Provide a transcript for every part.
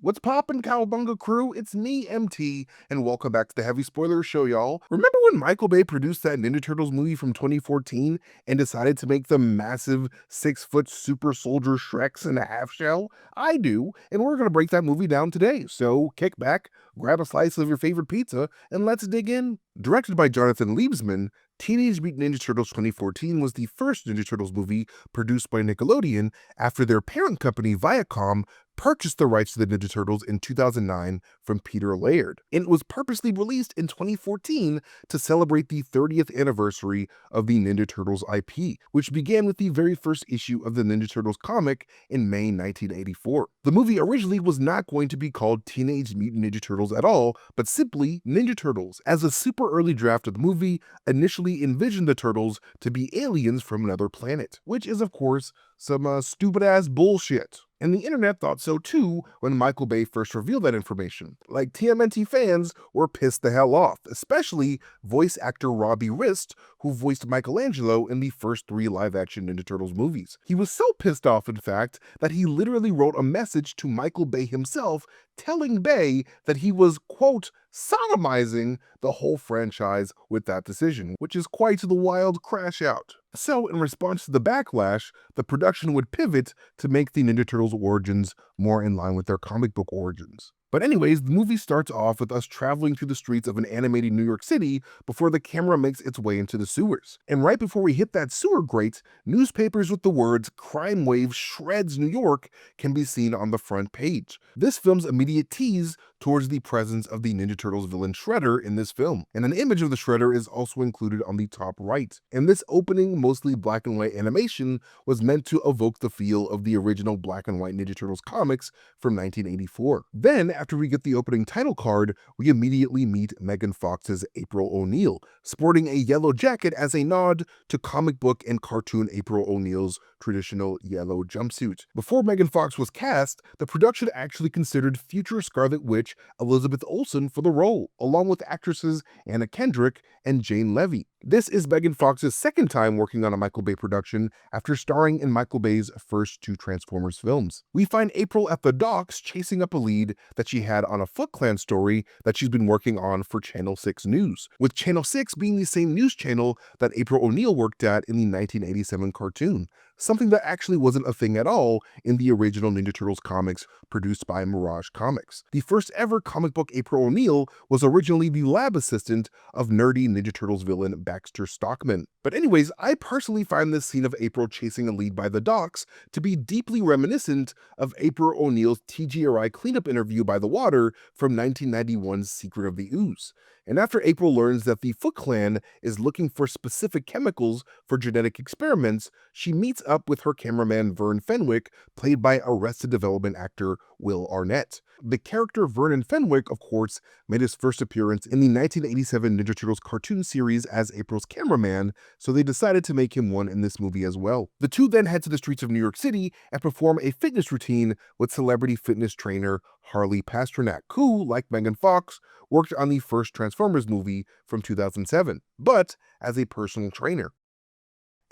What's poppin', Cowabunga Crew? It's me, MT, and welcome back to the Heavy Spoilers Show, y'all. Remember when Michael Bay produced that Ninja Turtles movie from 2014 and decided to make the massive 6-foot super soldier Shreks in a half shell? I do, and we're gonna break that movie down today. So kick back, grab a slice of your favorite pizza, and let's dig in. Directed by Jonathan Liebesman, Teenage Mutant Ninja Turtles 2014 was the first Ninja Turtles movie produced by Nickelodeon after their parent company Viacom purchased the rights to the Ninja Turtles in 2009 from Peter Laird, and it was purposely released in 2014 to celebrate the 30th anniversary of the Ninja Turtles IP, which began with the very first issue of the Ninja Turtles comic in May 1984. The movie originally was not going to be called Teenage Mutant Ninja Turtles at all, but simply Ninja Turtles, as a super early draft of the movie initially envisioned the Turtles to be aliens from another planet, which is of course some stupid-ass bullshit. And the internet thought so too when Michael Bay first revealed that information. Like, TMNT fans were pissed the hell off, especially voice actor Robbie Rist, who voiced Michelangelo in the first 3 live-action Ninja Turtles movies. He was so pissed off, in fact, that he literally wrote a message to Michael Bay himself telling Bay that he was, quote, sodomizing the whole franchise with that decision, which is quite the wild crash out. So, in response to the backlash, the production would pivot to make the Ninja Turtles' origins more in line with their comic book origins. But anyways, the movie starts off with us traveling through the streets of an animated New York City before the camera makes its way into the sewers. And right before we hit that sewer grate, newspapers with the words "Crime Wave Shreds New York" can be seen on the front page. This film's immediate tease towards the presence of the Ninja Turtles villain Shredder in this film, and an image of the Shredder is also included on the top right. And this opening, mostly black and white animation was meant to evoke the feel of the original black and white Ninja Turtles comics from 1984. Then, after we get the opening title card, we immediately meet Megan Fox's April O'Neil, sporting a yellow jacket as a nod to comic book and cartoon April O'Neil's traditional yellow jumpsuit. Before Megan Fox was cast, the production actually considered future Scarlet Witch Elizabeth Olsen for the role, along with actresses Anna Kendrick and Jane Levy. This is Megan Fox's second time working on a Michael Bay production after starring in Michael Bay's first 2 Transformers films. We find April at the docks chasing up a lead that she had on a Foot Clan story that she's been working on for Channel 6 News, with Channel 6 being the same news channel that April O'Neil worked at in the 1987 cartoon, something that actually wasn't a thing at all in the original Ninja Turtles comics produced by Mirage Comics. The first ever comic book April O'Neil was originally the lab assistant of nerdy Ninja Turtles villain Baxter Stockman. But anyways, I personally find this scene of April chasing a lead by the docks to be deeply reminiscent of April O'Neil's TGRI cleanup interview by the water from 1991's Secret of the Ooze. And after April learns that the Foot Clan is looking for specific chemicals for genetic experiments, she meets up with her cameraman Vern Fenwick, played by Arrested Development actor Will Arnett. The character Vernon Fenwick, of course, made his first appearance in the 1987 Ninja Turtles cartoon series as April's cameraman, so they decided to make him one in this movie as well. The two then head to the streets of New York City and perform a fitness routine with celebrity fitness trainer Harley Pasternak, who, like Megan Fox, worked on the first Transformers movie from 2007, but as a personal trainer.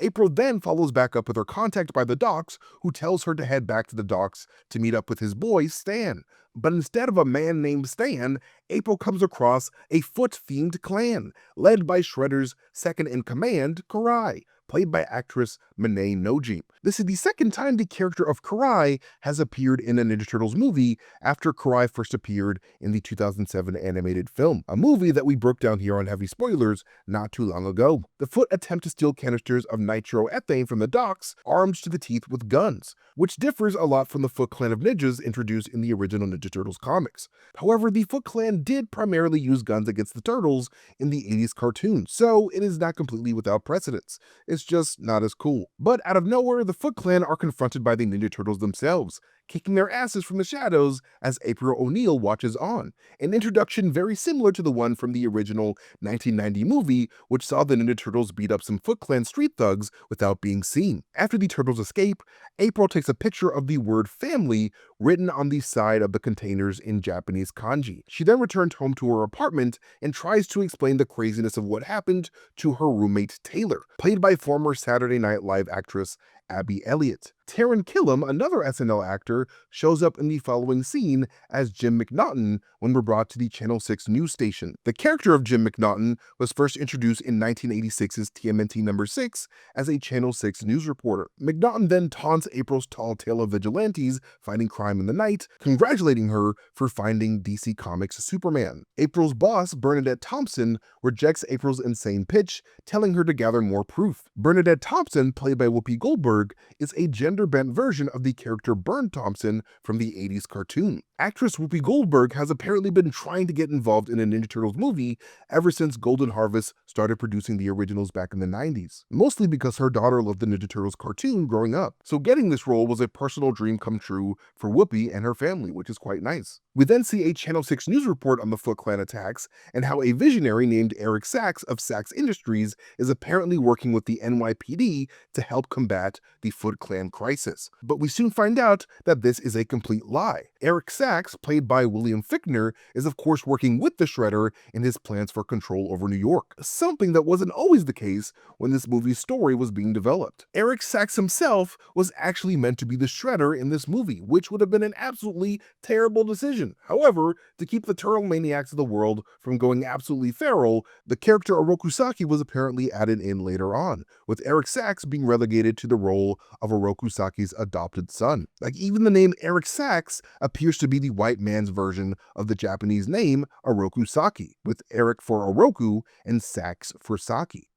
April then follows back up with her contact by the docks, who tells her to head back to the docks to meet up with his boy, Stan. But instead of a man named Stan, April comes across a foot-themed clan, led by Shredder's second-in-command, Karai, played by actress Mine Noji. This is the second time the character of Karai has appeared in a Ninja Turtles movie after Karai first appeared in the 2007 animated film, a movie that we broke down here on Heavy Spoilers not too long ago. The Foot attempt to steal canisters of nitroethane from the docks, armed to the teeth with guns, which differs a lot from the Foot Clan of ninjas introduced in the original Ninja Turtles comics. However, the Foot Clan did primarily use guns against the Turtles in the 80s cartoon, so it is not completely without precedence. It's just not as cool. But out of nowhere, the Foot Clan are confronted by the Ninja Turtles themselves, kicking their asses from the shadows as April O'Neil watches on. An introduction very similar to the one from the original 1990 movie, which saw the Ninja Turtles beat up some Foot Clan street thugs without being seen. After the Turtles escape, April takes a picture of the word family written on the side of the containers in Japanese kanji. She then returns home to her apartment and tries to explain the craziness of what happened to her roommate Taylor, played by former Saturday Night Live actress Abby Elliott. Taran Killam, another SNL actor, shows up in the following scene as Jim McNaughton when we're brought to the Channel 6 news station. The character of Jim McNaughton was first introduced in 1986's TMNT number 6 as a Channel 6 news reporter. McNaughton then taunts April's tall tale of vigilantes fighting crime in the night, congratulating her for finding DC Comics' Superman. April's boss, Bernadette Thompson, rejects April's insane pitch, telling her to gather more proof. Bernadette Thompson, played by Whoopi Goldberg, is a gender-bent version of the character Bern Thompson from the 80s cartoon. Actress Whoopi Goldberg has apparently been trying to get involved in a Ninja Turtles movie ever since Golden Harvest started producing the originals back in the 90s, mostly because her daughter loved the Ninja Turtles cartoon growing up. So getting this role was a personal dream come true for Whoopi and her family, which is quite nice. We then see a Channel 6 news report on the Foot Clan attacks and how a visionary named Eric Sachs of Sachs Industries is apparently working with the NYPD to help combat the Foot Clan crisis. But we soon find out that this is a complete lie. Eric Sachs, played by William Fichtner, is of course working with the Shredder in his plans for control over New York, something that wasn't always the case when this movie's story was being developed. Eric Sachs himself was actually meant to be the Shredder in this movie, which would have been an absolutely terrible decision. However, to keep the turtle maniacs of the world from going absolutely feral, the character Orokusaki was apparently added in later on, with Eric Sachs being relegated to the role of Orokusaki's adopted son. Like, even the name Eric Sachs appears to be the white man's version of the Japanese name Orokusaki, with Eric for Oroku and Sachs for Saki.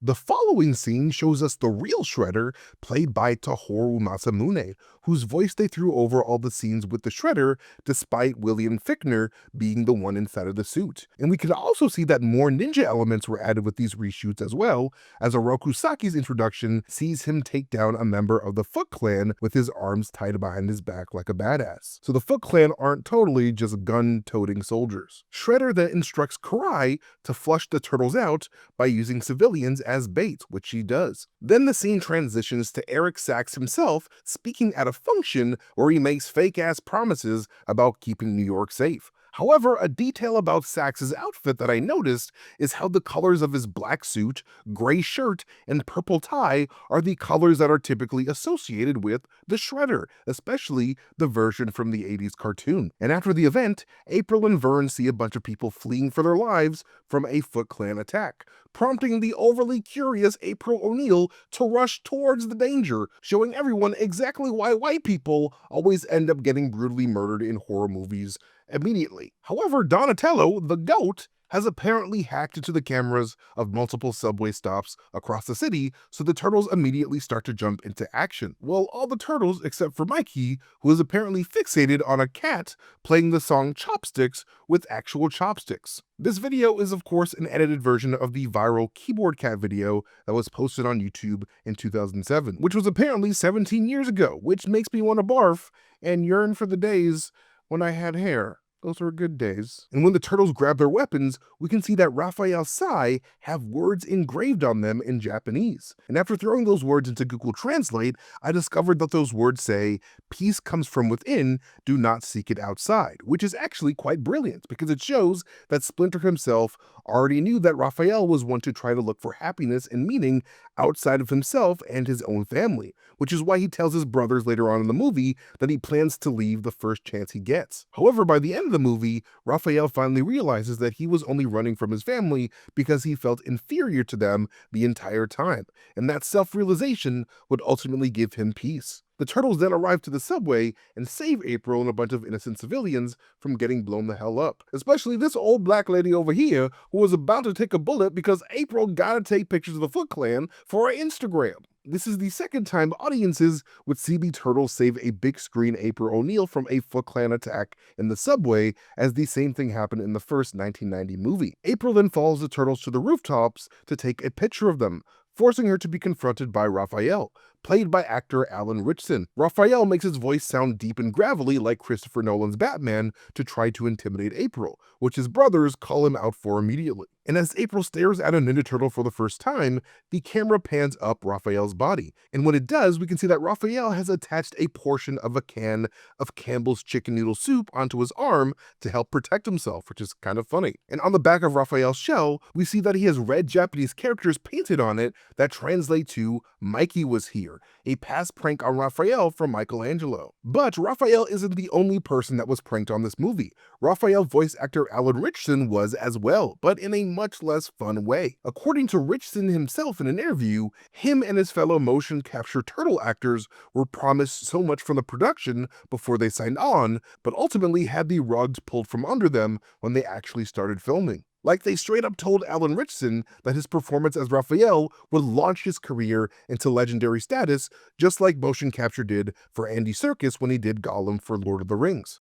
The following scene shows us the real Shredder, played by Tohoru Masamune, whose voice they threw over all the scenes with the Shredder, despite William Fichtner being the one inside of the suit. And we can also see that more ninja elements were added with these reshoots as well, as Orokusaki's introduction sees him take down a member of the Foot Clan with his arms tied behind his back like a badass. So the Foot Clan aren't totally just gun-toting soldiers. Shredder then instructs Karai to flush the turtles out by using civilians as bait, which she does. Then the scene transitions to Eric Sachs himself speaking at a function where he makes fake-ass promises about keeping New York safe. However, a detail about Sachs' outfit that I noticed is how the colors of his black suit, gray shirt, and purple tie are the colors that are typically associated with the Shredder, especially the version from the 80s cartoon. And after the event, April and Vern see a bunch of people fleeing for their lives from a Foot Clan attack, prompting the overly curious April O'Neil to rush towards the danger, showing everyone exactly why white people always end up getting brutally murdered in horror movies immediately. However, Donatello, the goat, has apparently hacked into the cameras of multiple subway stops across the city, so the turtles immediately start to jump into action. Well, all the turtles except for Mikey, who is apparently fixated on a cat playing the song Chopsticks with actual chopsticks. This video is of course an edited version of the viral Keyboard Cat video that was posted on YouTube in 2007, which was apparently 17 years ago, which makes me want to barf and yearn for the days when I had hair. Those were good days. And when the turtles grab their weapons, we can see that Raphael's sai have words engraved on them in Japanese. And after throwing those words into Google Translate, I discovered that those words say, "Peace comes from within, do not seek it outside," which is actually quite brilliant because it shows that Splinter himself already knew that Raphael was one to try to look for happiness and meaning outside of himself and his own family, which is why he tells his brothers later on in the movie that he plans to leave the first chance he gets. However, by the end of the movie, Raphael finally realizes that he was only running from his family because he felt inferior to them the entire time, and that self-realization would ultimately give him peace. The turtles then arrive to the subway and save April and a bunch of innocent civilians from getting blown the hell up. Especially this old black lady over here who was about to take a bullet because April gotta take pictures of the Foot Clan for her Instagram. This is the second time audiences would see the turtles save a big screen April O'Neil from a Foot Clan attack in the subway, as the same thing happened in the first 1990 movie. April then follows the turtles to the rooftops to take a picture of them, forcing her to be confronted by Raphael, played by actor Alan Ritchson. Raphael makes his voice sound deep and gravelly like Christopher Nolan's Batman to try to intimidate April, which his brothers call him out for immediately. And as April stares at a Ninja Turtle for the first time, the camera pans up Raphael's body. And when it does, we can see that Raphael has attached a portion of a can of Campbell's chicken noodle soup onto his arm to help protect himself, which is kind of funny. And on the back of Raphael's shell, we see that he has red Japanese characters painted on it that translate to "Mikey was here." earlier, a past prank on Raphael from Michelangelo. But Raphael isn't the only person that was pranked on this movie. Raphael voice actor Alan Ritchson was as well, but in a much less fun way. According to Ritchson himself in an interview, him and his fellow motion capture turtle actors were promised so much from the production before they signed on, but ultimately had the rugs pulled from under them when they actually started filming. Like, they straight up told Alan Ritchson that his performance as Raphael would launch his career into legendary status, just like motion capture did for Andy Serkis when he did Gollum for Lord of the Rings.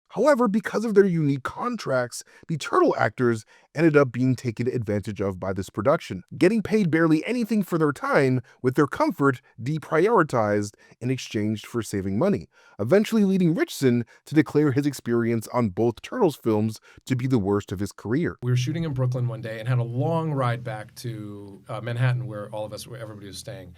However, because of their unique contracts, the turtle actors ended up being taken advantage of by this production, getting paid barely anything for their time, with their comfort deprioritized in exchange for saving money, eventually leading Ritchson to declare his experience on both Turtles films to be the worst of his career. We were shooting in Brooklyn one day and had a long ride back to Manhattan, where everybody was staying.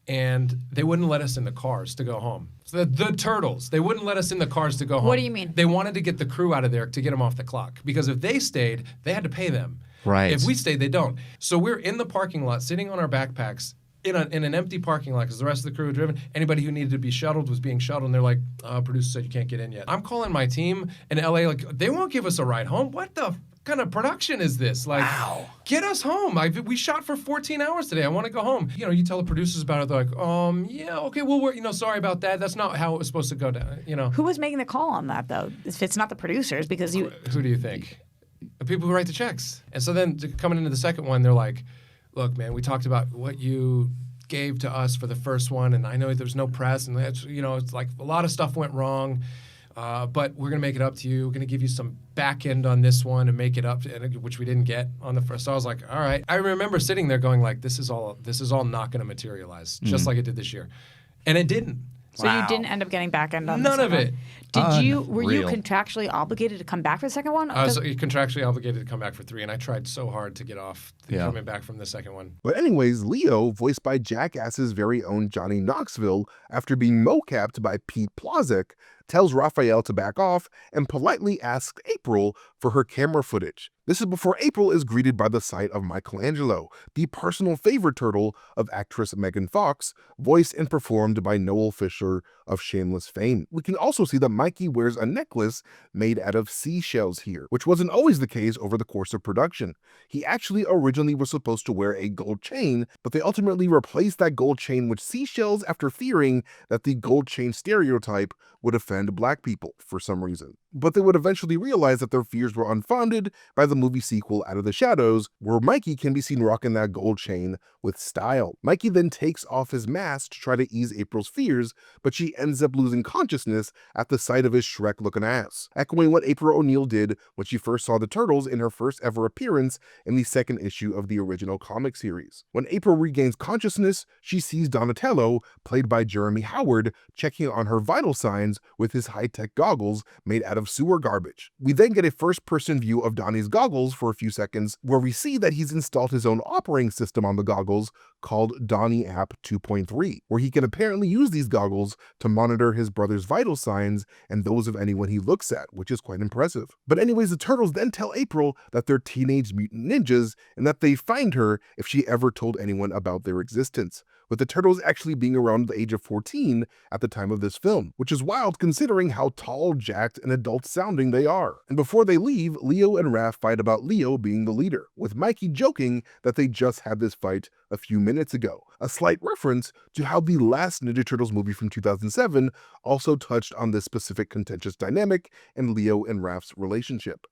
And they wouldn't let us in the cars to go home. So the Turtles, they wouldn't let us in the cars to go home. What do you mean? They wanted to get the crew out of there to get them off the clock. Because if they stayed, they had to pay them. Right. If we stayed, they don't. So we're in the parking lot, sitting on our backpacks, in an empty parking lot, because the rest of the crew had driven. Anybody who needed to be shuttled was being shuttled, and they're like, producer said you can't get in yet. I'm calling my team in LA, like, they won't give us a ride home. What the kind of production is this? Like, Wow. Get us home. We shot for 14 hours today. I want to go home. You tell the producers about it. They're like, yeah, okay, well, we're, sorry about that. That's not how it was supposed to go down, Who was making the call on that, though? If it's not the producers, because you... Who do you think? The people who write the checks. And so then coming into the second one, they're like, look, man, we talked about what you gave to us for the first one, and I know there's no press, and that's, it's like a lot of stuff went wrong. But we're going to make it up to you. We're going to give you some back end on this one and make it up, which we didn't get on the first. So I was like, all right. I remember sitting there going like, this is all not going to materialize, just like it did this year. And it didn't. So you didn't end up getting back end on None of it. Were you contractually obligated to come back for the second one? I was contractually obligated to come back for 3, and I tried so hard to get off coming back from the second one. But anyways, Leo, voiced by Jackass's very own Johnny Knoxville, after being mocapped by Pete Plozek, tells Raphael to back off and politely asks April for her camera footage. This is before April is greeted by the sight of Michelangelo, the personal favorite turtle of actress Megan Fox, voiced and performed by Noel Fisher of Shameless fame. We can also see that Mikey wears a necklace made out of seashells here, which wasn't always the case over the course of production. He actually originally was supposed to wear a gold chain, but they ultimately replaced that gold chain with seashells after fearing that the gold chain stereotype would offend black people for some reason. But they would eventually realize that their fears were unfounded by the movie sequel Out of the Shadows, where Mikey can be seen rocking that gold chain with style. Mikey then takes off his mask to try to ease April's fears, but she ends up losing consciousness at the sight of his Shrek-looking ass, echoing what April O'Neil did when she first saw the Turtles in her first ever appearance in the second issue of the original comic series. When April regains consciousness, she sees Donatello, played by Jeremy Howard, checking on her vital signs with his high-tech goggles made out of sewer garbage. We then get a first-person view of Donnie's goggles for a few seconds, where we see that he's installed his own operating system on the goggles called Donnie App 2.3, where he can apparently use these goggles to monitor his brother's vital signs and those of anyone he looks at, which is quite impressive. But anyways, the Turtles then tell April that they're teenage mutant ninjas and that they find her if she ever told anyone about their existence, with the Turtles actually being around the age of 14 at the time of this film, which is wild considering how tall, jacked, and adult-sounding they are. And before they leave, Leo and Raph fight about Leo being the leader, with Mikey joking that they just had this fight a few minutes ago, a slight reference to how the last Ninja Turtles movie from 2007 also touched on this specific contentious dynamic and Leo and Raph's relationship.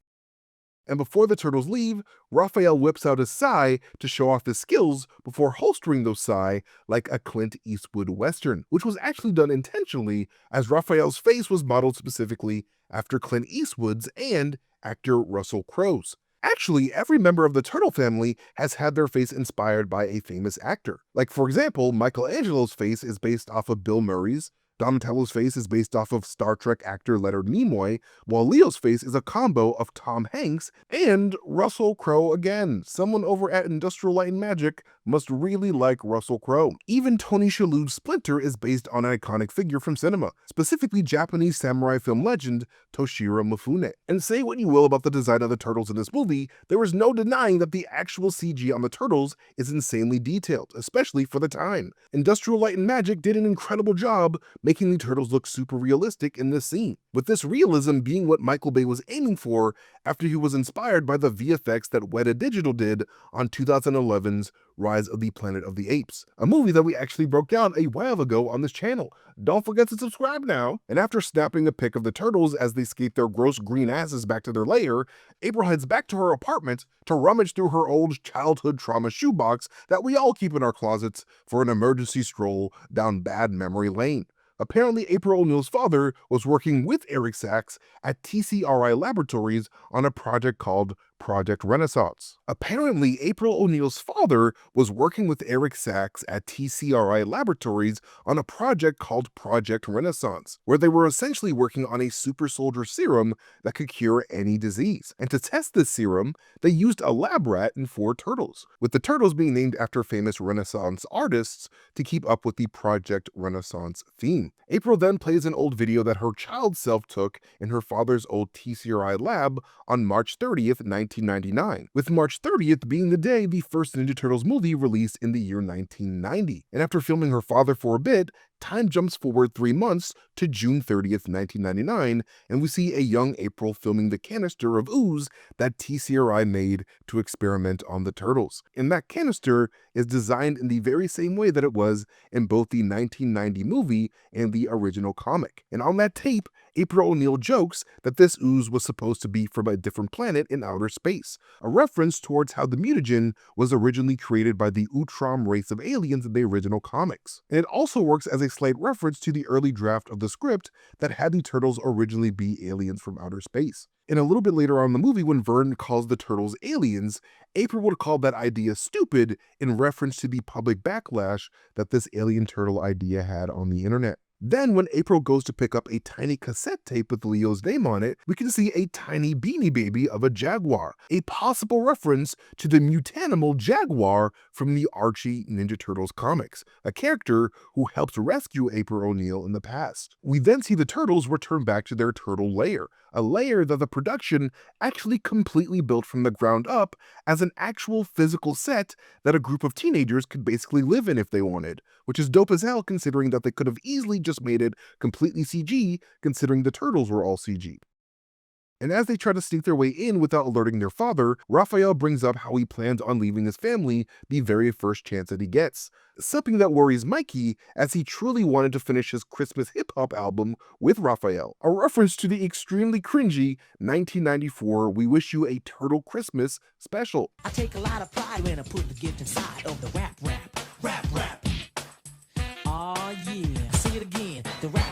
And before the Turtles leave, Raphael whips out a sai to show off his skills before holstering those sai like a Clint Eastwood Western, which was actually done intentionally, as Raphael's face was modeled specifically after Clint Eastwood's and actor Russell Crowe's. Actually, every member of the Turtle family has had their face inspired by a famous actor. Like, for example, Michelangelo's face is based off of Bill Murray's, Donatello's face is based off of Star Trek actor Leonard Nimoy, while Leo's face is a combo of Tom Hanks and Russell Crowe again. Someone over at Industrial Light and Magic must really like Russell Crowe. Even Tony Shalhoub's Splinter is based on an iconic figure from cinema, specifically Japanese samurai film legend Toshiro Mifune. And say what you will about the design of the turtles in this movie, there is no denying that the actual CG on the turtles is insanely detailed, especially for the time. Industrial Light and Magic did an incredible job making the turtles look super realistic in this scene, with this realism being what Michael Bay was aiming for after he was inspired by the VFX that Weta Digital did on 2011's Rise of the Planet of the Apes, a movie that we actually broke down a while ago on this channel. Don't forget to subscribe now. And after snapping a pic of the turtles as they skate their gross green asses back to their lair, April heads back to her apartment to rummage through her old childhood trauma shoebox that we all keep in our closets for an emergency stroll down bad memory lane. Apparently, April O'Neil's father was working with Eric Sachs at TCRI Laboratories on a project called Project Renaissance. Apparently, April O'Neil's father was working with Eric Sachs at TCRI Laboratories on a project called Project Renaissance, where they were essentially working on a super soldier serum that could cure any disease. And to test this serum, they used a lab rat and 4 turtles, with the turtles being named after famous Renaissance artists to keep up with the Project Renaissance theme. April then plays an old video that her child self took in her father's old TCRI lab on March 30th, 1999, with March 30th being the day the first Ninja Turtles movie released in the year 1990. And after filming her father for a bit, time jumps forward 3 months to June 30th, 1999, and we see a young April filming the canister of ooze that TCRI made to experiment on the turtles. And that canister is designed in the very same way that it was in both the 1990 movie and the original comic. And on that tape, April O'Neil jokes that this ooze was supposed to be from a different planet in outer space, a reference towards how the mutagen was originally created by the Utrom race of aliens in the original comics. And it also works as a slight reference to the early draft of the script that had the turtles originally be aliens from outer space. And a little bit later on in the movie, when Vern calls the turtles aliens, April would call that idea stupid in reference to the public backlash that this alien turtle idea had on the internet. Then, when April goes to pick up a tiny cassette tape with Leo's name on it, we can see a tiny beanie baby of a jaguar, a possible reference to the mutanimal jaguar from the Archie Ninja Turtles comics, a character who helped rescue April O'Neil in the past. We then see the turtles return back to their turtle lair, a lair that the production actually completely built from the ground up as an actual physical set that a group of teenagers could basically live in if they wanted, which is dope as hell considering that they could have easily just made it completely CG considering the turtles were all CG. And as they try to sneak their way in without alerting their father, Raphael brings up how he plans on leaving his family the very first chance that he gets. Something that worries Mikey, as he truly wanted to finish his Christmas hip-hop album with Raphael, a reference to the extremely cringy 1994 We Wish You a Turtle Christmas special. I take a lot of pride when I put the gift inside of the rap. Oh yeah, sing it again, the rap.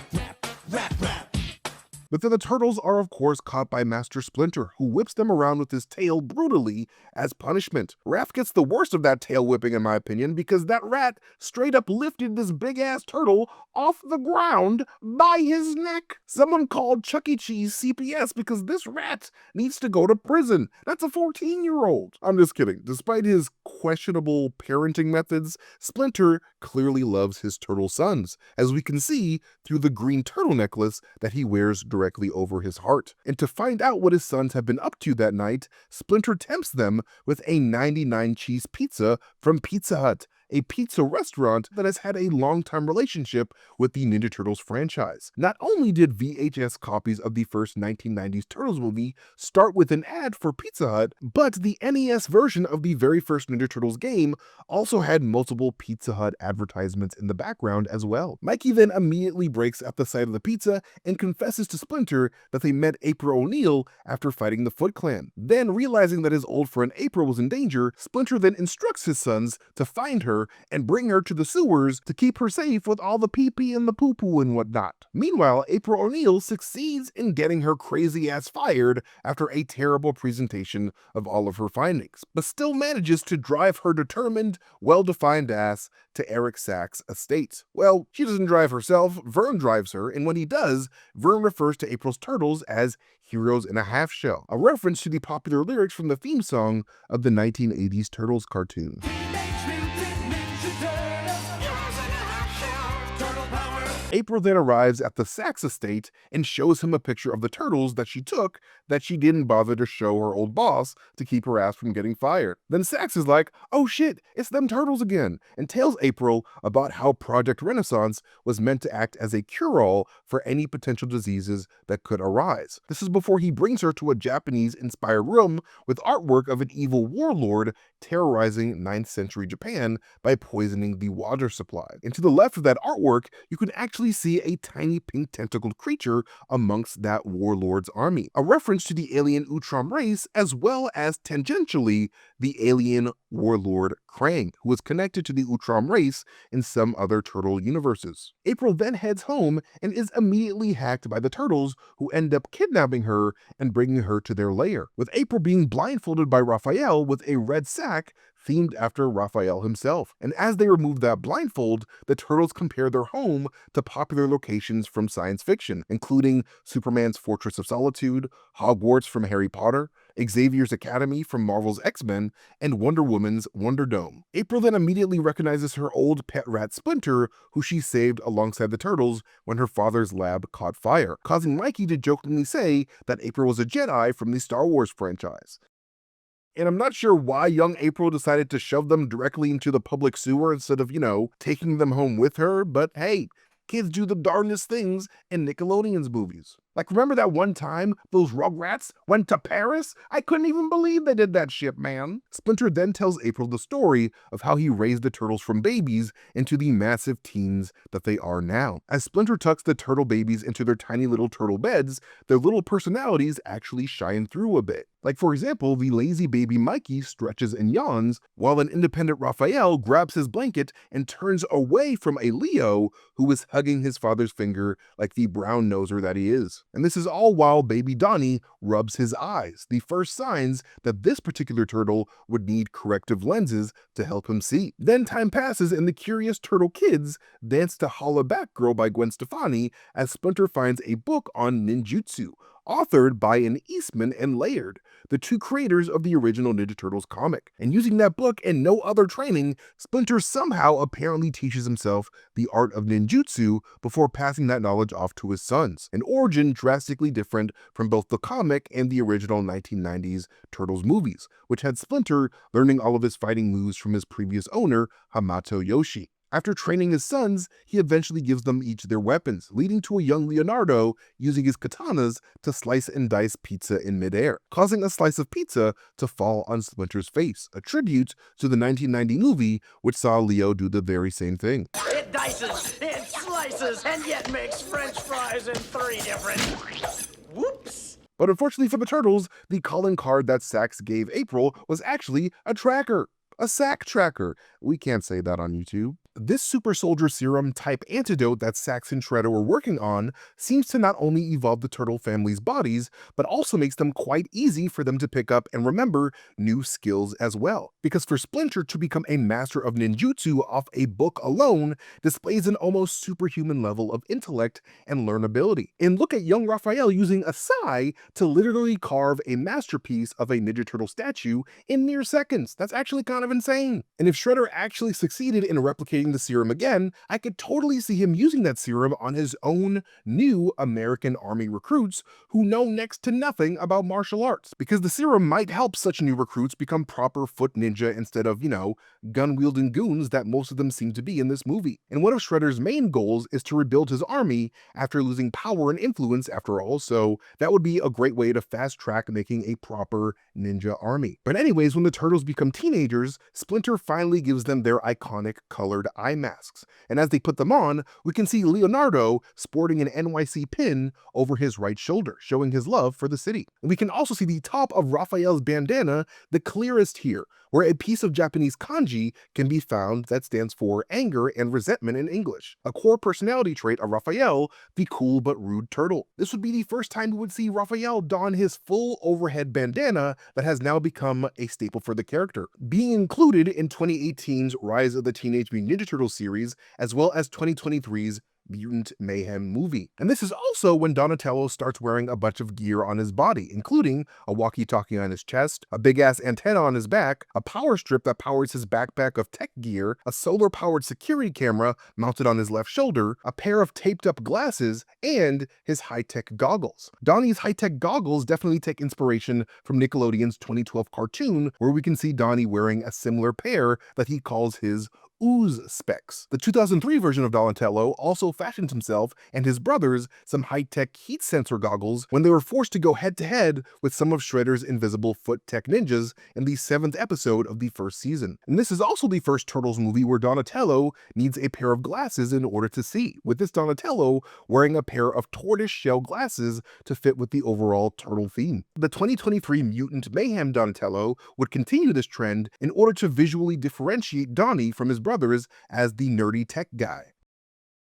But then the turtles are of course caught by Master Splinter, who whips them around with his tail brutally as punishment. Raph gets the worst of that tail whipping in my opinion, because that rat straight up lifted this big ass turtle off the ground by his neck. Someone called Chuck E. Cheese CPS because this rat needs to go to prison. That's a 14-year-old. I'm just kidding. Despite his questionable parenting methods, Splinter clearly loves his turtle sons, as we can see through the green turtle necklace that he wears directly over his heart. And to find out what his sons have been up to that night, Splinter tempts them with a 99 cheese pizza from Pizza Hut, a pizza restaurant that has had a long-time relationship with the Ninja Turtles franchise. Not only did VHS copies of the first 1990s Turtles movie start with an ad for Pizza Hut, but the NES version of the very first Ninja Turtles game also had multiple Pizza Hut advertisements in the background as well. Mikey then immediately breaks at the sight of the pizza and confesses to Splinter that they met April O'Neil after fighting the Foot Clan. Then, realizing that his old friend April was in danger, Splinter then instructs his sons to find her her and bring her to the sewers to keep her safe with all the pee-pee and the poo-poo and whatnot. Meanwhile, April O'Neil succeeds in getting her crazy ass fired after a terrible presentation of all of her findings, but still manages to drive her determined, well-defined ass to Eric Sachs' estate. Well, she doesn't drive herself, Vern drives her, and when he does, Vern refers to April's turtles as heroes in a half shell, a reference to the popular lyrics from the theme song of the 1980s Turtles cartoon. April then arrives at the Sachs estate and shows him a picture of the turtles that she took that she didn't bother to show her old boss to keep her ass from getting fired. Then Sachs is like, oh shit, it's them turtles again, and tells April about how Project Renaissance was meant to act as a cure-all for any potential diseases that could arise. This is before he brings her to a Japanese-inspired room with artwork of an evil warlord terrorizing 9th century Japan by poisoning the water supply. And to the left of that artwork, you can actually see a tiny pink tentacled creature amongst that warlord's army, a reference to the alien Utrom race as well as tangentially the alien warlord Krang, who was connected to the Utrom race in some other turtle universes. April then heads home and is immediately hacked by the turtles, who end up kidnapping her and bringing her to their lair, with April being blindfolded by Raphael with a red sack themed after Raphael himself. And as they remove that blindfold, the turtles compare their home to popular locations from science fiction, including Superman's Fortress of Solitude, Hogwarts from Harry Potter, Xavier's Academy from Marvel's X-Men, and Wonder Woman's Wonder Dome. April then immediately recognizes her old pet rat Splinter, who she saved alongside the turtles when her father's lab caught fire, causing Mikey to jokingly say that April was a Jedi from the Star Wars franchise. And I'm not sure why young April decided to shove them directly into the public sewer instead of, taking them home with her, but hey, kids do the darndest things in Nickelodeon's movies. Like, remember that one time those Rugrats went to Paris? I couldn't even believe they did that shit, man. Splinter then tells April the story of how he raised the turtles from babies into the massive teens that they are now. As Splinter tucks the turtle babies into their tiny little turtle beds, their little personalities actually shine through a bit. Like, for example, the lazy baby Mikey stretches and yawns, while an independent Raphael grabs his blanket and turns away from a Leo who is hugging his father's finger like the brown noser that he is. And this is all while baby Donnie rubs his eyes, the first signs that this particular turtle would need corrective lenses to help him see. Then time passes and the curious turtle kids dance to Holla Back Girl by Gwen Stefani as Splinter finds a book on ninjutsu, authored by an Eastman and Laird, the two creators of the original Ninja Turtles comic. And using that book and no other training, Splinter somehow apparently teaches himself the art of ninjutsu before passing that knowledge off to his sons, an origin drastically different from both the comic and the original 1990s Turtles movies, which had Splinter learning all of his fighting moves from his previous owner, Hamato Yoshi. After training his sons, he eventually gives them each their weapons, leading to a young Leonardo using his katanas to slice and dice pizza in midair, causing a slice of pizza to fall on Splinter's face, a tribute to the 1990 movie, which saw Leo do the very same thing. It dices, it slices, and yet makes French fries in 3 different... Whoops! But unfortunately for the turtles, the calling card that Sachs gave April was actually a tracker. A sack tracker. We can't say that on YouTube. This super soldier serum type antidote that Sachs and Shredder were working on seems to not only evolve the turtle family's bodies, but also makes them quite easy for them to pick up and remember new skills as well. Because for Splinter to become a master of ninjutsu off a book alone displays an almost superhuman level of intellect and learnability. And look at young Raphael using a sai to literally carve a masterpiece of a Ninja Turtle statue in mere seconds. That's actually kind of insane. And if Shredder actually succeeded in replicating the serum again, I could totally see him using that serum on his own new American Army recruits who know next to nothing about martial arts, because the serum might help such new recruits become proper foot ninja instead of, gun-wielding goons that most of them seem to be in this movie. And one of Shredder's main goals is to rebuild his army after losing power and influence after all, so that would be a great way to fast-track making a proper ninja army. But anyways, when the turtles become teenagers, Splinter finally gives them their iconic colored eye masks. And as they put them on, we can see Leonardo sporting an NYC pin over his right shoulder, showing his love for the city. And we can also see the top of Raphael's bandana the clearest here, where a piece of Japanese kanji can be found that stands for anger and resentment in English, a core personality trait of Raphael, the cool but rude turtle. This would be the first time we would see Raphael don his full overhead bandana that has now become a staple for the character, being included in 2018's Rise of the Teenage Mutant Ninja Turtles series, as well as 2023's Mutant Mayhem movie. And this is also when Donatello starts wearing a bunch of gear on his body, including a walkie-talkie on his chest, a big-ass antenna on his back, a power strip that powers his backpack of tech gear, a solar-powered security camera mounted on his left shoulder, a pair of taped-up glasses, and his high-tech goggles. Donnie's high-tech goggles definitely take inspiration from Nickelodeon's 2012 cartoon, where we can see Donnie wearing a similar pair that he calls his ooze specs. The 2003 version of Donatello also fashioned himself and his brothers some high-tech heat sensor goggles when they were forced to go head-to-head with some of Shredder's invisible foot tech ninjas in the 7th episode of the first season. And this is also the first Turtles movie where Donatello needs a pair of glasses in order to see, with this Donatello wearing a pair of tortoise-shell glasses to fit with the overall turtle theme. The 2023 Mutant Mayhem Donatello would continue this trend in order to visually differentiate Donnie from his brothers as the nerdy tech guy.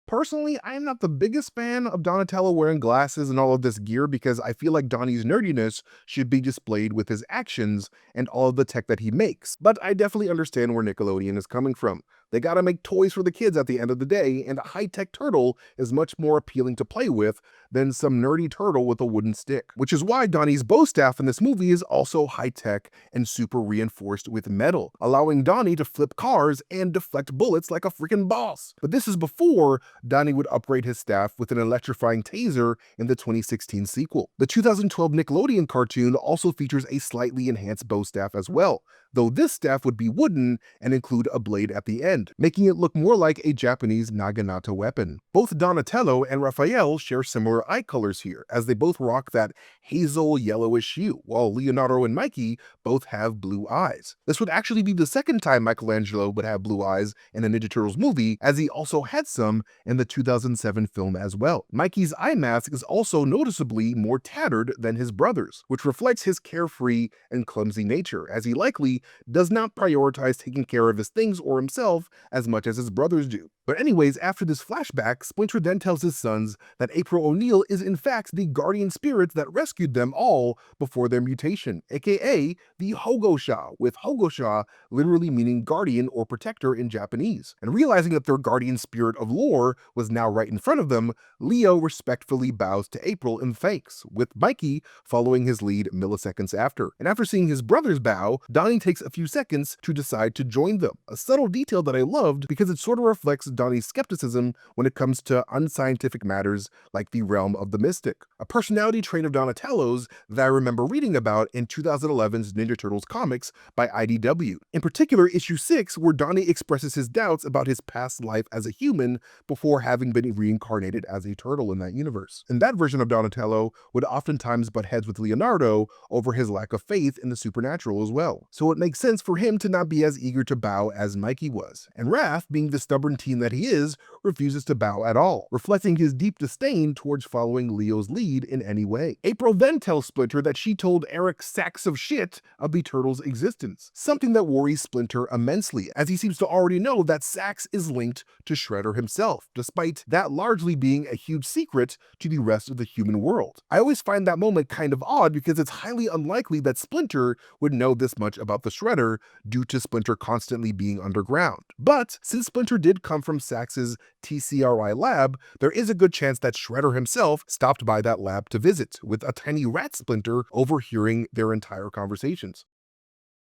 Personally, I am not the biggest fan of Donatello wearing glasses and all of this gear because I feel like Donnie's nerdiness should be displayed with his actions and all of the tech that he makes. But I definitely understand where Nickelodeon is coming from. They gotta make toys for the kids at the end of the day, and a high-tech turtle is much more appealing to play with than some nerdy turtle with a wooden stick. Which is why Donnie's bow staff in this movie is also high-tech and super reinforced with metal, allowing Donnie to flip cars and deflect bullets like a freaking boss. But this is before Donnie would upgrade his staff with an electrifying taser in the 2016 sequel. The 2012 Nickelodeon cartoon also features a slightly enhanced bow staff as well, though this staff would be wooden and include a blade at the end, making it look more like a Japanese naginata weapon. Both Donatello and Raphael share similar eye colors here, as they both rock that hazel yellowish hue, while Leonardo and Mikey both have blue eyes. This would actually be the second time Michelangelo would have blue eyes in a Ninja Turtles movie, as he also had some in the 2007 film as well. Mikey's eye mask is also noticeably more tattered than his brother's, which reflects his carefree and clumsy nature, as he likely does not prioritize taking care of his things or himself as much as his brothers do. But anyways, after this flashback, Splinter then tells his sons that April O'Neil is in fact the guardian spirit that rescued them all before their mutation, aka the Hogosha, with Hogosha literally meaning guardian or protector in Japanese. And realizing that their guardian spirit of lore was now right in front of them, Leo respectfully bows to April in thanks, with Mikey following his lead milliseconds after. And after seeing his brothers bow, Donnie takes a few seconds to decide to join them, a subtle detail that I loved because it sort of reflects Donnie's skepticism when it comes to unscientific matters like the realm of the mystic, a personality trait of Donatello's that I remember reading about in 2011's Ninja Turtles comics by IDW. In particular, issue 6, where Donnie expresses his doubts about his past life as a human before having been reincarnated as a turtle in that universe. And that version of Donatello would oftentimes butt heads with Leonardo over his lack of faith in the supernatural as well. So it makes sense for him to not be as eager to bow as Mikey was. And Raph, being the stubborn teen that he is, refuses to bow at all, reflecting his deep disdain towards following Leo's lead in any way. April then tells Splinter that she told Eric sacks of shit of the turtle's existence, something that worries Splinter immensely, as he seems to already know that Sax is linked to Shredder himself, despite that largely being a huge secret to the rest of the human world. I always find that moment kind of odd because it's highly unlikely that Splinter would know this much about the Shredder due to Splinter constantly being underground. But since Splinter did come from Sax's TCRI lab, there is a good chance that Shredder himself stopped by that lab to visit, with a tiny rat Splinter overhearing their entire conversations.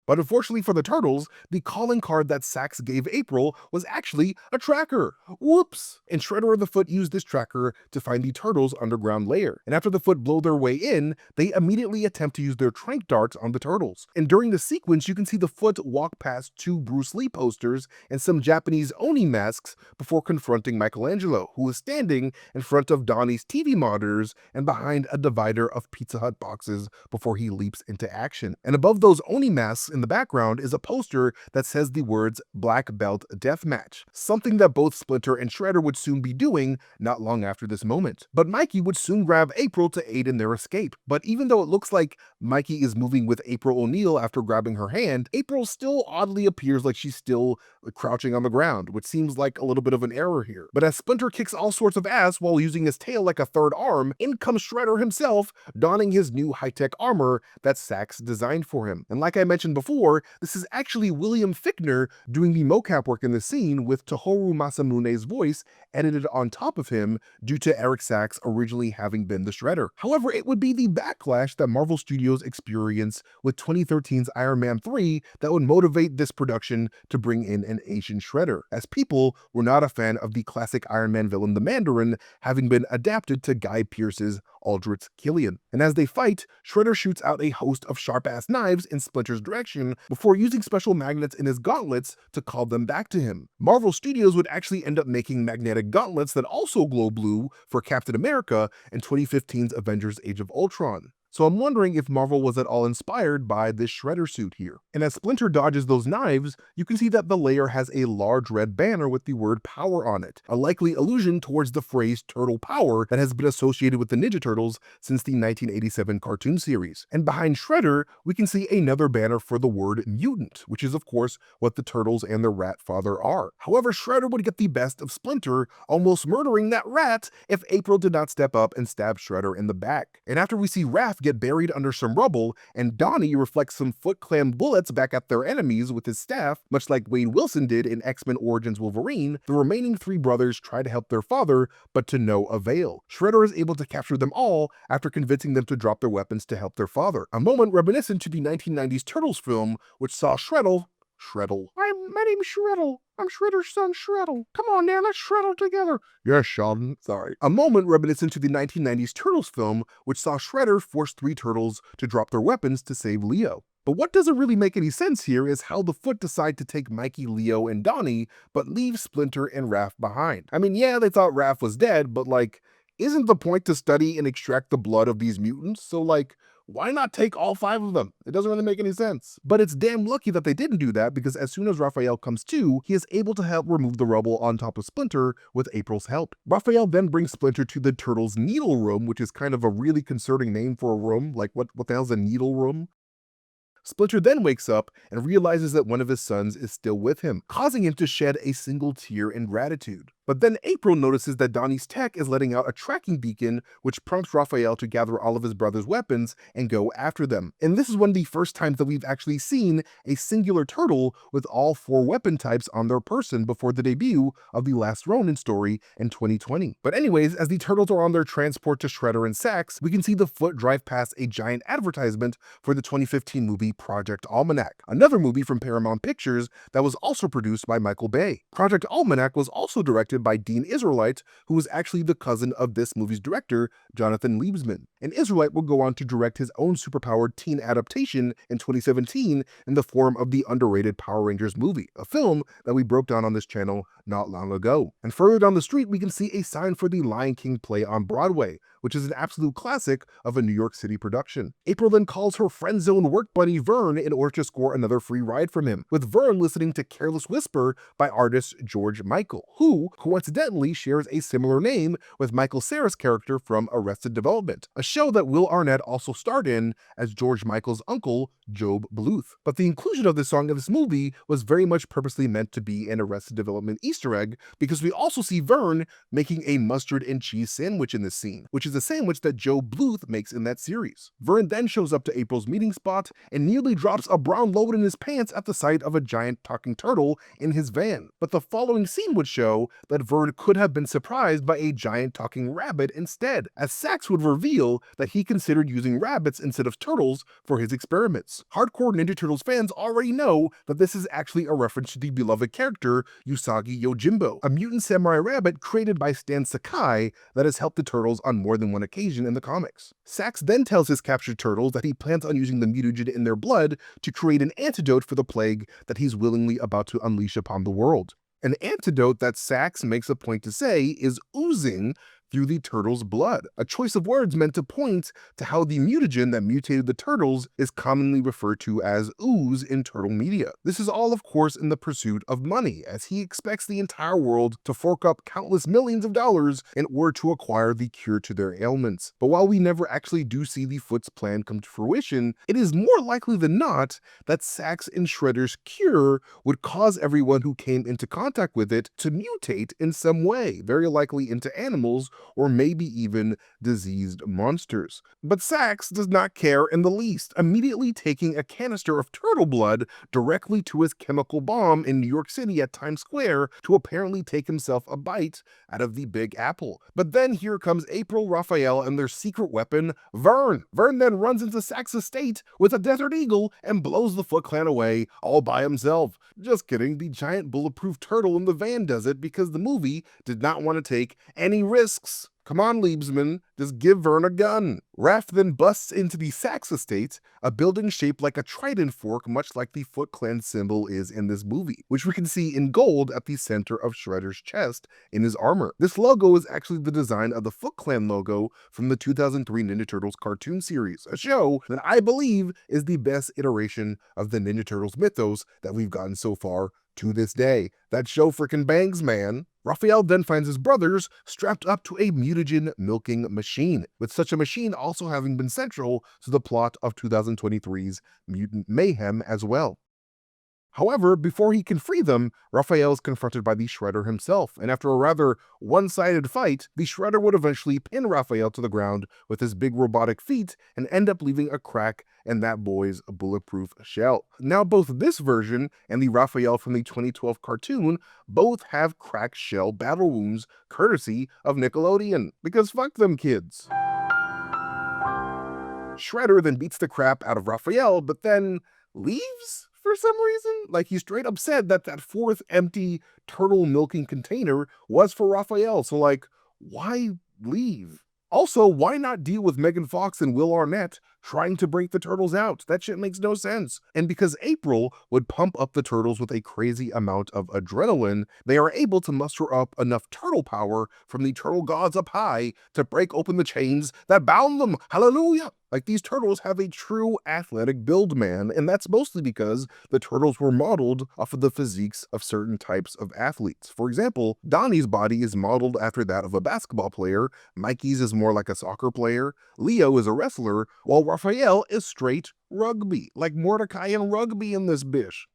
But unfortunately for the Turtles, the calling card that Sax gave April was actually a tracker. Whoops! And Shredder and the Foot used this tracker to find the Turtles' underground lair. And after the Foot blow their way in, they immediately attempt to use their trank darts on the Turtles. And during the sequence, you can see the Foot walk past 2 Bruce Lee posters and some Japanese Oni masks before confronting Michelangelo, who is standing in front of Donnie's TV monitors and behind a divider of Pizza Hut boxes before he leaps into action. And above those Oni masks in the background is a poster that says the words Black Belt Deathmatch, something that both Splinter and Shredder would soon be doing not long after this moment. But Mikey would soon grab April to aid in their escape. But even though it looks like Mikey is moving with April O'Neil after grabbing her hand, April still oddly appears like she's still crouching on the ground, which seems like a little bit of an error here. But as Splinter kicks all sorts of ass while using his tail like a third arm, in comes Shredder himself, donning his new high-tech armor that Sax designed for him. And like I mentioned before, this is actually William Fichtner doing the mocap work in the scene, with Tohoru Masamune's voice edited on top of him due to Eric Sachs originally having been the Shredder. However, it would be the backlash that Marvel Studios experienced with 2013's Iron Man 3 that would motivate this production to bring in an Asian Shredder, as people were not a fan of the classic Iron Man villain the Mandarin having been adapted to Guy Pearce's Aldrich Killian. And as they fight, Shredder shoots out a host of sharp-ass knives in Splinter's direction before using special magnets in his gauntlets to call them back to him. Marvel Studios would actually end up making magnetic gauntlets that also glow blue for Captain America in 2015's Avengers Age of Ultron. So I'm wondering if Marvel was at all inspired by this Shredder suit here. And as Splinter dodges those knives, you can see that the layer has a large red banner with the word power on it, a likely allusion towards the phrase turtle power that has been associated with the Ninja Turtles since the 1987 cartoon series. And behind Shredder, we can see another banner for the word mutant, which is of course what the Turtles and their rat father are. However, Shredder would get the best of Splinter, almost murdering that rat if April did not step up and stab Shredder in the back. And after we see Raph get buried under some rubble, and Donnie reflects some Foot Clan bullets back at their enemies with his staff, much like Wade Wilson did in X-Men Origins Wolverine, the remaining three brothers try to help their father, but to no avail. Shredder is able to capture them all after convincing them to drop their weapons to help their father, a moment reminiscent to the 1990s Turtles film, which saw Shreddle. My name's Shreddle. I'm Shredder's son, Shreddle. Come on now, let's Shreddle together. Yes, Sheldon. Sorry. A moment reminiscent to the 1990s Turtles film, which saw Shredder force three turtles to drop their weapons to save Leo. But what doesn't really make any sense here is how the Foot decide to take Mikey, Leo, and Donnie, but leave Splinter and Raph behind. I mean, yeah, they thought Raph was dead, but like, isn't the point to study and extract the blood of these mutants? So like, why not take all five of them? It doesn't really make any sense. But it's damn lucky that they didn't do that, because as soon as Raphael comes to, he is able to help remove the rubble on top of Splinter with April's help. Raphael then brings Splinter to the Turtles' Needle Room, which is kind of a really concerning name for a room. Like, what the hell's a needle room? Splinter then wakes up and realizes that one of his sons is still with him, causing him to shed a single tear in gratitude. But then April notices that Donnie's tech is letting out a tracking beacon, which prompts Raphael to gather all of his brother's weapons and go after them. And this is one of the first times that we've actually seen a singular turtle with all four weapon types on their person before the debut of the Last Ronin story in 2020. But anyways, as the turtles are on their transport to Shredder and Sax, we can see the Foot drive past a giant advertisement for the 2015 movie Project Almanac, another movie from Paramount Pictures that was also produced by Michael Bay. Project Almanac was also directed by Dean Israelite, who was actually the cousin of this movie's director, Jonathan Liebesman. And Israelite will go on to direct his own superpowered teen adaptation in 2017 in the form of the underrated Power Rangers movie, a film that we broke down on this channel not long ago. And further down the street, we can see a sign for the Lion King play on Broadway, which is an absolute classic of a New York City production. April then calls her friend zone work buddy Vern in order to score another free ride from him, with Vern listening to Careless Whisper by artist George Michael, who coincidentally shares a similar name with Michael Cera's character from Arrested Development, a show that Will Arnett also starred in as George Michael's uncle, Job Bluth. But the inclusion of this song in this movie was very much purposely meant to be an Arrested Development Easter egg, because we also see Vern making a mustard and cheese sandwich in this scene, which is a sandwich that Job Bluth makes in that series. Vern then shows up to April's meeting spot and nearly drops a brown load in his pants at the sight of a giant talking turtle in his van. But the following scene would show that Vern could have been surprised by a giant talking rabbit instead, as Sax would reveal that he considered using rabbits instead of turtles for his experiments. Hardcore Ninja Turtles fans already know that this is actually a reference to the beloved character Usagi Yojimbo, a mutant samurai rabbit created by Stan Sakai that has helped the Turtles on more than one occasion in the comics. Sax then tells his captured turtles that he plans on using the mutagen in their blood to create an antidote for the plague that he's willingly about to unleash upon the world. An antidote that Sax makes a point to say is oozing through the turtles' blood, a choice of words meant to point to how the mutagen that mutated the turtles is commonly referred to as ooze in turtle media. This is all, of course, in the pursuit of money, as he expects the entire world to fork up countless millions of dollars in order to acquire the cure to their ailments. But while we never actually do see the Foot's plan come to fruition, it is more likely than not that Sax and Shredder's cure would cause everyone who came into contact with it to mutate in some way, very likely into animals or maybe even diseased monsters. But Sax does not care in the least, immediately taking a canister of turtle blood directly to his chemical bomb in New York City at Times Square to apparently take himself a bite out of the Big Apple. But then here comes April, Raphael, and their secret weapon, Vern. Vern then runs into Sax's estate with a Desert Eagle and blows the Foot Clan away all by himself. Just kidding, the giant bulletproof turtle in the van does it because the movie did not want to take any risks. Come on, Liebesman, just give Vern a gun. Raph then busts into the Sax estate, a building shaped like a trident fork, much like the Foot Clan symbol is in this movie, which we can see in gold at the center of Shredder's chest in his armor. This logo is actually the design of the Foot Clan logo from the 2003 Ninja Turtles cartoon series, a show that I believe is the best iteration of the Ninja Turtles mythos that we've gotten so far to this day. That show frickin' bangs, man. Raphael then finds his brothers strapped up to a mutagen milking machine, with such a machine also having been central to the plot of 2023's Mutant Mayhem as well. However, before he can free them, Raphael is confronted by the Shredder himself, and after a rather one-sided fight, the Shredder would eventually pin Raphael to the ground with his big robotic feet and end up leaving a crack in that boy's bulletproof shell. Now, both this version and the Raphael from the 2012 cartoon both have cracked shell battle wounds courtesy of Nickelodeon, because fuck them kids. Shredder then beats the crap out of Raphael, but then leaves? For some reason, like he straight up said that fourth empty turtle milking container was for Raphael, so like, why leave? Also, why not deal with Megan Fox and Will Arnett trying to break the turtles out? That shit makes no sense. And because April would pump up the turtles with a crazy amount of adrenaline, they are able to muster up enough turtle power from the turtle gods up high to break open the chains that bound them. Hallelujah! Like, these turtles have a true athletic build, man, and that's mostly because the turtles were modeled off of the physiques of certain types of athletes. For example, Donnie's body is modeled after that of a basketball player, Mikey's is more like a soccer player, Leo is a wrestler, while Raphael is straight rugby, like Mordecai and rugby in this bish.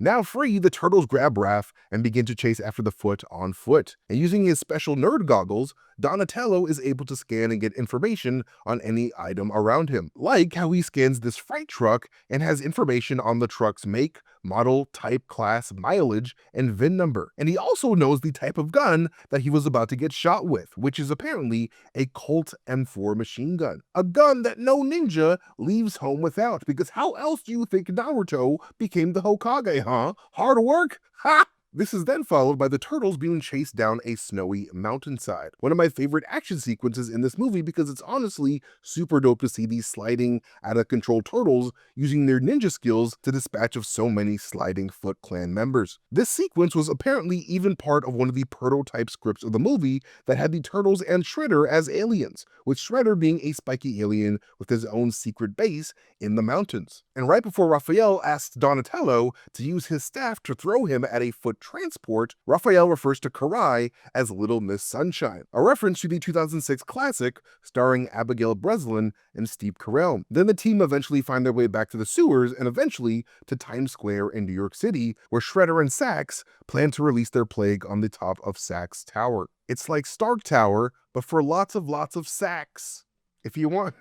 Now free, the turtles grab Raph and begin to chase after the Foot on foot. And using his special nerd goggles, Donatello is able to scan and get information on any item around him. Like how he scans this freight truck and has information on the truck's make, model, type, class, mileage, and VIN number. And he also knows the type of gun that he was about to get shot with, which is apparently a Colt M4 machine gun. A gun that no ninja leaves home without, because how else do you think Naruto became the Hokage, huh? Hard work? Ha! This is then followed by the turtles being chased down a snowy mountainside. One of my favorite action sequences in this movie because it's honestly super dope to see these sliding, out-of-control turtles using their ninja skills to dispatch of so many sliding Foot Clan members. This sequence was apparently even part of one of the prototype scripts of the movie that had the turtles and Shredder as aliens, with Shredder being a spiky alien with his own secret base in the mountains. And right before Raphael asks Donatello to use his staff to throw him at a Foot transport, Raphael refers to Karai as Little Miss Sunshine, a reference to the 2006 classic starring Abigail Breslin and Steve Carell. Then the team eventually find their way back to the sewers and eventually to Times Square in New York City, where Shredder and Sax plan to release their plague on the top of Sax Tower. It's like Stark Tower, but for lots of Sax. If you want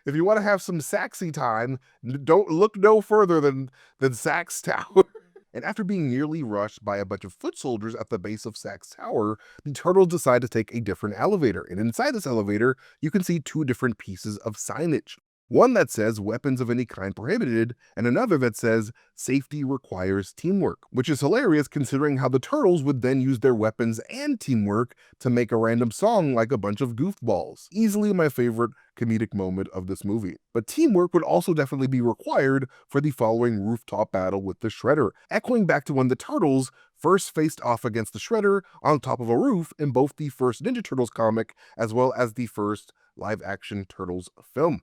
to have some Saxy time, don't look no further than Sax Tower. And after being nearly rushed by a bunch of foot soldiers at the base of Sax Tower, the turtles decide to take a different elevator. And inside this elevator, you can see two different pieces of signage. One that says weapons of any kind prohibited, and another that says safety requires teamwork, which is hilarious considering how the turtles would then use their weapons and teamwork to make a random song like a bunch of goofballs. Easily my favorite comedic moment of this movie. But teamwork would also definitely be required for the following rooftop battle with the Shredder, echoing back to when the turtles first faced off against the Shredder on top of a roof in both the first Ninja Turtles comic as well as the first live-action Turtles film.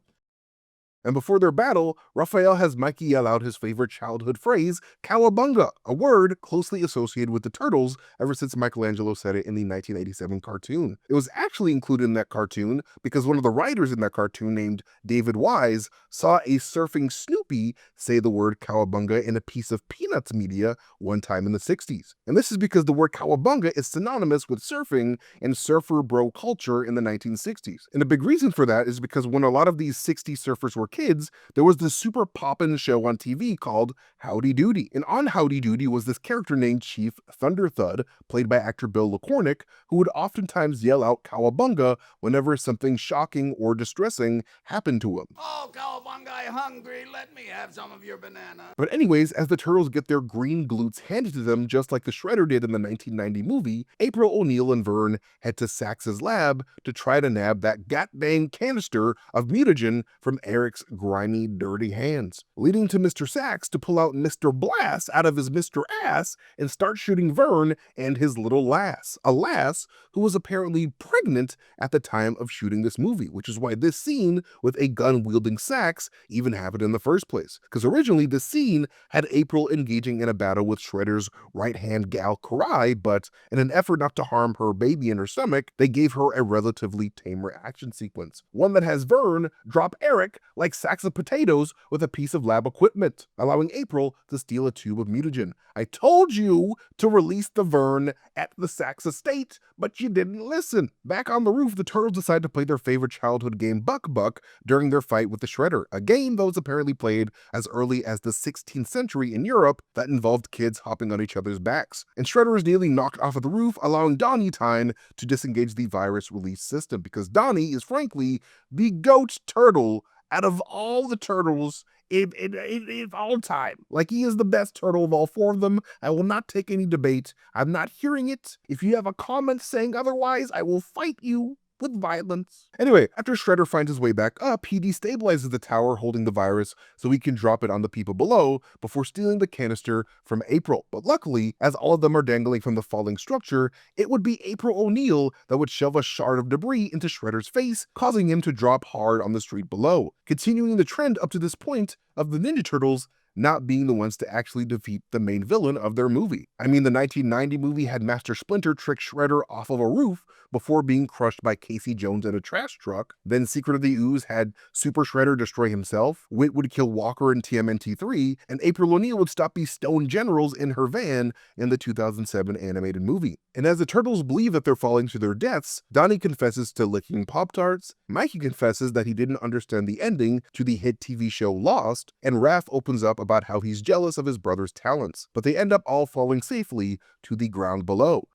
And before their battle, Raphael has Mikey yell out his favorite childhood phrase, Cowabunga, a word closely associated with the Turtles ever since Michelangelo said it in the 1987 cartoon. It was actually included in that cartoon because one of the writers in that cartoon, named David Wise, saw a surfing Snoopy say the word Cowabunga in a piece of Peanuts media one time in the 60s. And this is because the word Cowabunga is synonymous with surfing and surfer bro culture in the 1960s. And a big reason for that is because when a lot of these 60s surfers were kids, there was this super poppin' show on TV called Howdy Doody. And on Howdy Doody was this character named Chief Thunderthud, played by actor Bill LaCornick, who would oftentimes yell out Cowabunga whenever something shocking or distressing happened to him. Oh, Cowabunga, I'm hungry. Let me have some of your banana. But anyways, as the Turtles get their green glutes handed to them just like the Shredder did in the 1990 movie, April O'Neil and Vern head to Sax's lab to try to nab that goddamn canister of mutagen from Eric's grimy, dirty hands, leading to Mr. Sax to pull out Mr. Blast out of his Mr. Ass and start shooting Vern and his little lass, a lass who was apparently pregnant at the time of shooting this movie, which is why this scene with a gun-wielding Sax even happened in the first place. Because originally this scene had April engaging in a battle with Shredder's right-hand gal Karai, but in an effort not to harm her baby in her stomach, they gave her a relatively tamer action sequence, one that has Vern drop Eric like sacks of potatoes with a piece of lab equipment, allowing April to steal a tube of mutagen. I told you to release the Vern at the Sax estate, but you didn't listen. Back on the roof, the Turtles decide to play their favorite childhood game Buck Buck during their fight with the Shredder, a game that was apparently played as early as the 16th century in Europe that involved kids hopping on each other's backs. And Shredder is nearly knocked off of the roof, allowing Donnie time to disengage the virus release system, because Donnie is frankly the GOAT turtle out of all the turtles in all time. Like, he is the best turtle of all four of them. I will not take any debate. I'm not hearing it. If you have a comment saying otherwise, I will fight you with violence. Anyway, after Shredder finds his way back up, he destabilizes the tower holding the virus so he can drop it on the people below before stealing the canister from April. But luckily, as all of them are dangling from the falling structure, it would be April O'Neil that would shove a shard of debris into Shredder's face, causing him to drop hard on the street below, continuing the trend up to this point of the Ninja Turtles not being the ones to actually defeat the main villain of their movie. I mean, the 1990 movie had Master Splinter trick Shredder off of a roof before being crushed by Casey Jones in a trash truck. Then Secret of the Ooze had Super Shredder destroy himself, Wit would kill Walker in TMNT 3, and April O'Neil would stop these stone generals in her van in the 2007 animated movie. And as the Turtles believe that they're falling to their deaths, Donnie confesses to licking Pop-Tarts, Mikey confesses that he didn't understand the ending to the hit TV show Lost, and Raph opens up about how he's jealous of his brother's talents, but they end up all falling safely to the ground below.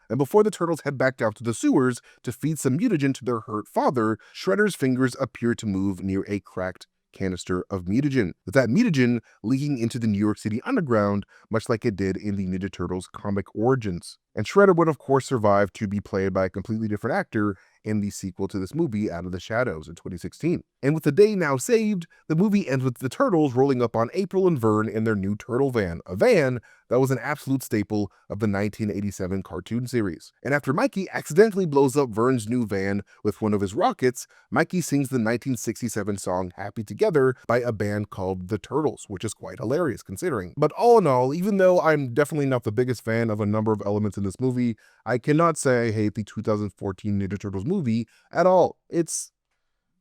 And before the Turtles head back down to the sewers to feed some mutagen to their hurt father, Shredder's fingers appear to move near a cracked canister of mutagen, with that mutagen leaking into the New York City underground, much like it did in the Ninja Turtles comic origins. And Shredder would of course survive to be played by a completely different actor in the sequel to this movie, Out of the Shadows, in 2016. And with the day now saved, the movie ends with the Turtles rolling up on April and Vern in their new turtle van, a van that was an absolute staple of the 1987 cartoon series. And after Mikey accidentally blows up Vern's new van with one of his rockets, Mikey sings the 1967 song Happy Together by a band called The Turtles, which is quite hilarious considering. But all in all, even though I'm definitely not the biggest fan of a number of elements in this movie, I cannot say I hate the 2014 Ninja Turtles movie at all. It's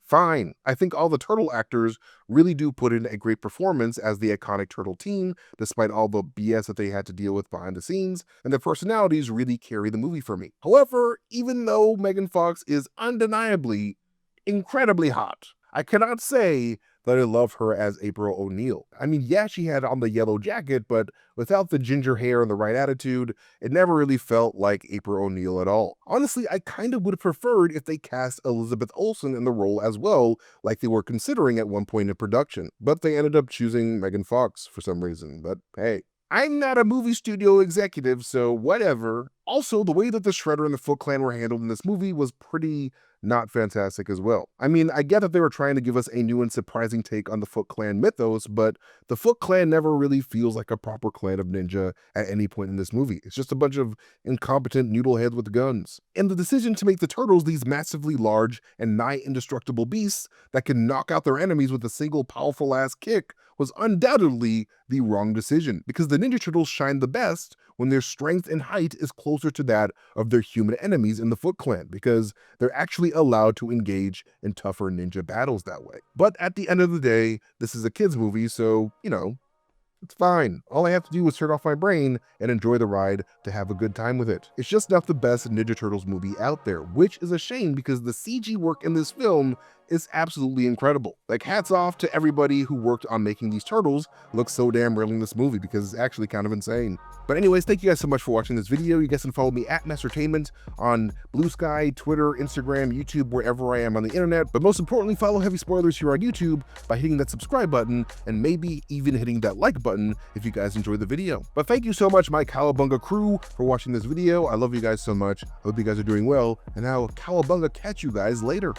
fine. I think all the turtle actors really do put in a great performance as the iconic turtle team, despite all the BS that they had to deal with behind the scenes, and their personalities really carry the movie for me. However, even though Megan Fox is undeniably incredibly hot, I cannot say that I love her as April O'Neil. I mean, yeah, she had on the yellow jacket, but without the ginger hair and the right attitude, it never really felt like April O'Neil at all. Honestly, I kind of would have preferred if they cast Elizabeth Olsen in the role as well, like they were considering at one point in production, but they ended up choosing Megan Fox for some reason. But hey, I'm not a movie studio executive, so whatever. Also, the way that the Shredder and the Foot Clan were handled in this movie was pretty not fantastic as well. I mean, I get that they were trying to give us a new and surprising take on the Foot Clan mythos, but the Foot Clan never really feels like a proper clan of ninja at any point in this movie. It's just a bunch of incompetent noodleheads with guns. And the decision to make the Turtles these massively large and nigh indestructible beasts that can knock out their enemies with a single powerful ass kick was undoubtedly the wrong decision, because the Ninja Turtles shine the best when their strength and height is closer to that of their human enemies in the Foot Clan, because they're actually allowed to engage in tougher ninja battles that way. But at the end of the day, this is a kids movie, so, you know, it's fine. All I have to do is turn off my brain and enjoy the ride to have a good time with it. It's just not the best Ninja Turtles movie out there, which is a shame because the CG work in this film is absolutely incredible. Like, hats off to everybody who worked on making these turtles look so damn real in this movie, because it's actually kind of insane. But anyways, thank you guys so much for watching this video. You guys can follow me at Mastertainment on Blue Sky, Twitter, Instagram, YouTube, wherever I am on the internet. But most importantly, follow Heavy Spoilers here on YouTube by hitting that subscribe button and maybe even hitting that like button if you guys enjoyed the video. But thank you so much, my Cowabunga crew, for watching this video. I love you guys so much. I hope you guys are doing well. And I'll Cowabunga catch you guys later.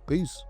Peace.